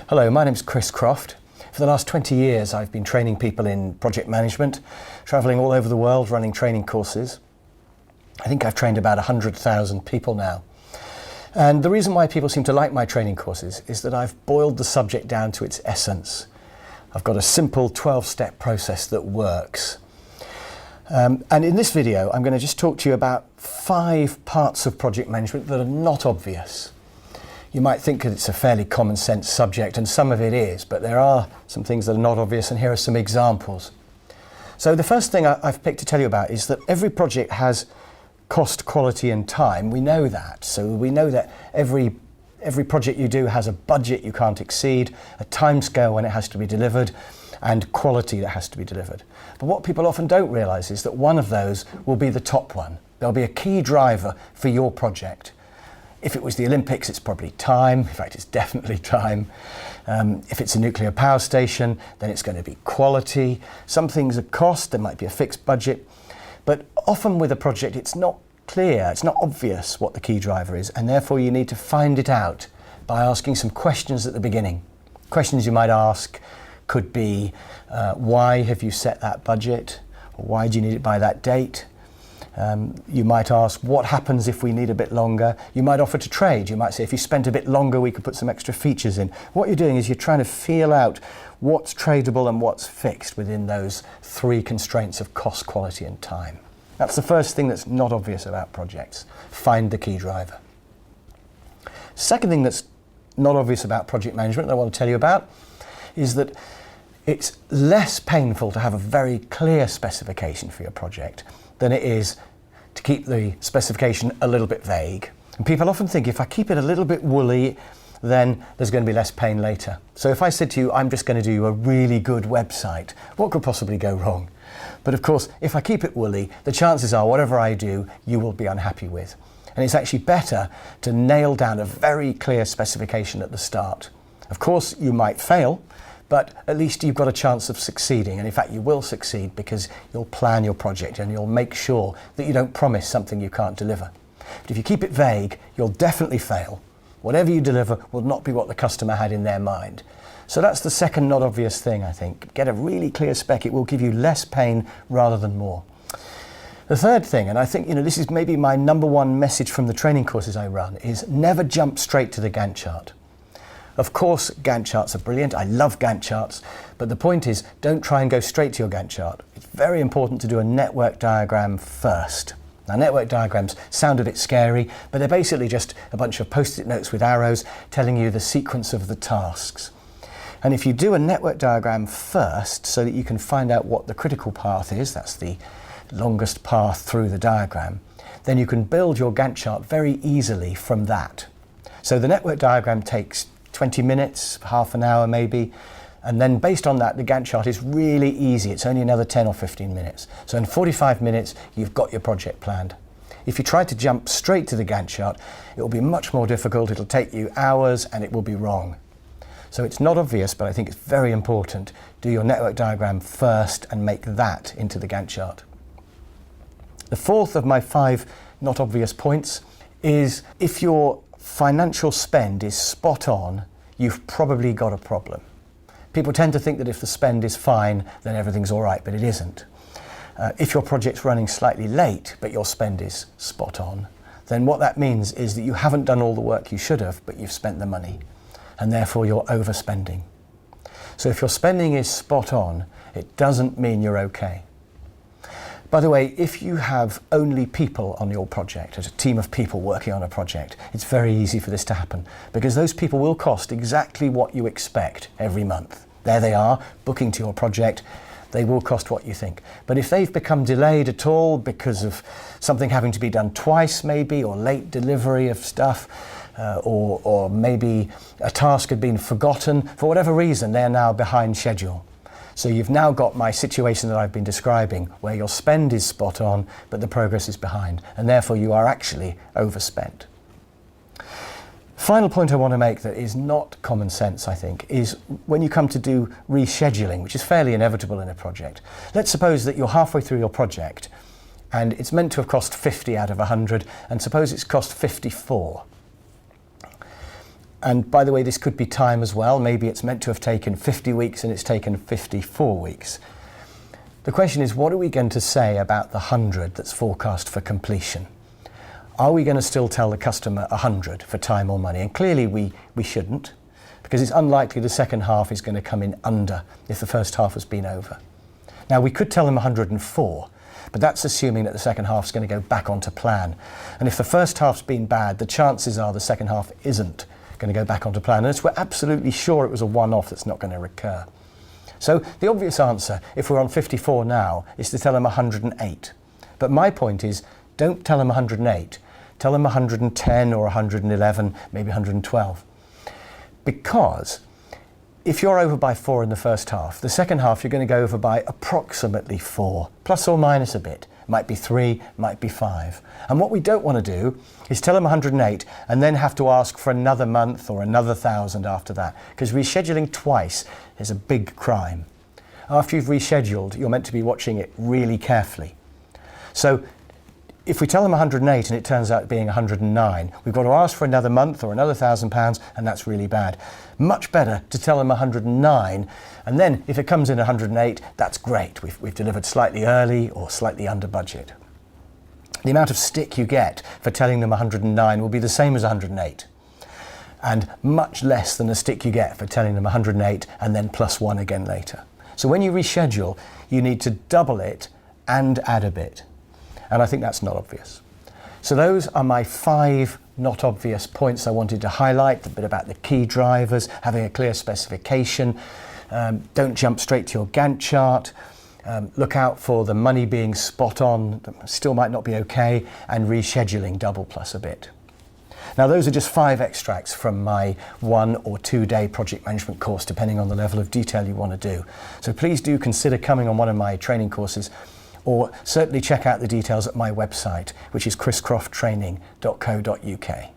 Hello, my name's Chris Croft. For the last 20 years I've been training people in project management, travelling all over the world running training courses. I think I've trained about 100,000 people now. And the reason why people seem to like my training courses is that I've boiled the subject down to its essence. I've got a simple 12-step process that works. And in this video I'm going to just talk to you about 5 parts of project management that are not obvious. You might think that it's a fairly common sense subject, and some of it is, but there are some things that are not obvious, and here are some examples. So the first thing I've picked to tell you about is that every project has cost, quality and time. We know that. So we know that every project you do has a budget you can't exceed, a time scale when it has to be delivered, and quality that has to be delivered. But what people often don't realise is that one of those will be the top one. There'll be a key driver for your project. If it was the Olympics, it's probably time. In fact, it's definitely time. If it's a nuclear power station, then it's going to be quality. Some things are cost, there might be a fixed budget. But often with a project, it's not clear, it's not obvious what the key driver is, and therefore you need to find it out by asking some questions at the beginning. Questions you might ask could be, why have you set that budget? Or why do you need it by that date? You might ask, what happens if we need a bit longer? You might offer to trade. You might say, if you spent a bit longer, we could put some extra features in. What you're doing is you're trying to feel out what's tradable and what's fixed within those 3 constraints of cost, quality and time. That's the first thing that's not obvious about projects. Find the key driver. Second thing that's not obvious about project management that I want to tell you about is that it's less painful to have a very clear specification for your project than it is to keep the specification a little bit vague. And people often think if I keep it a little bit woolly, then there's going to be less pain later. So if I said to you, I'm just going to do a really good website, what could possibly go wrong? But of course, if I keep it woolly, the chances are whatever I do, you will be unhappy with. And it's actually better to nail down a very clear specification at the start. Of course, you might fail, but at least you've got a chance of succeeding. And in fact, you will succeed because you'll plan your project and you'll make sure that you don't promise something you can't deliver. But if you keep it vague, you'll definitely fail. Whatever you deliver will not be what the customer had in their mind. So that's the second not obvious thing, I think. Get a really clear spec. It will give you less pain rather than more. The third thing, and I think this is maybe my #1 message from the training courses I run, is never jump straight to the Gantt chart. Of course, Gantt charts are brilliant. I love Gantt charts. But the point is, don't try and go straight to your Gantt chart. It's very important to do a network diagram first. Now, network diagrams sound a bit scary, but they're basically just a bunch of post-it notes with arrows telling you the sequence of the tasks. And if you do a network diagram first so that you can find out what the critical path is, that's the longest path through the diagram, then you can build your Gantt chart very easily from that. So the network diagram takes 20 minutes, half an hour maybe, and then based on that the Gantt chart is really easy. It's only another 10 or 15 minutes. So in 45 minutes you've got your project planned. If you try to jump straight to the Gantt chart, it will be much more difficult, it'll take you hours and it will be wrong. So it's not obvious, but I think it's very important. Do your network diagram first and make that into the Gantt chart. The fourth of my 5 not obvious points is if your financial spend is spot on, you've probably got a problem. People tend to think that if the spend is fine, then everything's all right, but it isn't. If your project's running slightly late, but your spend is spot on, then what that means is that you haven't done all the work you should have, but you've spent the money, and therefore you're overspending. So if your spending is spot on, it doesn't mean you're okay. By the way, if you have only people on your project, as a team of people working on a project, it's very easy for this to happen because those people will cost exactly what you expect every month. There they are, booking to your project. They will cost what you think. But if they've become delayed at all because of something having to be done twice maybe, or late delivery of stuff, or maybe a task had been forgotten, for whatever reason, they are now behind schedule. So you've now got my situation that I've been describing, where your spend is spot on, but the progress is behind, and therefore you are actually overspent. Final point I want to make that is not common sense, I think, is when you come to do rescheduling, which is fairly inevitable in a project. Let's suppose that you're halfway through your project, and it's meant to have cost 50 out of 100, and suppose it's cost 54. And by the way, this could be time as well. Maybe it's meant to have taken 50 weeks and it's taken 54 weeks. The question is, what are we going to say about the 100 that's forecast for completion? Are we going to still tell the customer 100 for time or money? And clearly we shouldn't, because it's unlikely the second half is going to come in under if the first half has been over. Now, we could tell them 104, but that's assuming that the second half is going to go back onto plan. And if the first half's been bad, the chances are the second half isn't going to go back onto plan, unless we're absolutely sure it was a one-off that's not going to recur. So the obvious answer, if we're on 54 now, is to tell them 108. But my point is, don't tell them 108. Tell them 110 or 111, maybe 112. Because if you're over by 4 in the first half, the second half you're going to go over by approximately 4, plus or minus a bit. Might be 3, might be 5. And what we don't want to do is tell them 108 and then have to ask for another month or another 1,000 after that, because rescheduling twice is a big crime. After you've rescheduled, you're meant to be watching it really carefully. So if we tell them 108 and it turns out being 109, we've got to ask for another month or another £1,000, and that's really bad. Much better to tell them 109, and then if it comes in 108, that's great. We've delivered slightly early or slightly under budget. The amount of stick you get for telling them 109 will be the same as 108, and much less than the stick you get for telling them 108 and then plus 1 again later. So when you reschedule, you need to double it and add a bit. And I think that's not obvious. So those are my 5 not obvious points I wanted to highlight, a bit about the key drivers, having a clear specification, don't jump straight to your Gantt chart, look out for the money being spot on, still might not be okay, and rescheduling double plus a bit. Now those are just 5 extracts from my 1 or 2 day project management course, depending on the level of detail you want to do. So please do consider coming on one of my training courses, or certainly check out the details at my website, which is chriscrofttraining.co.uk.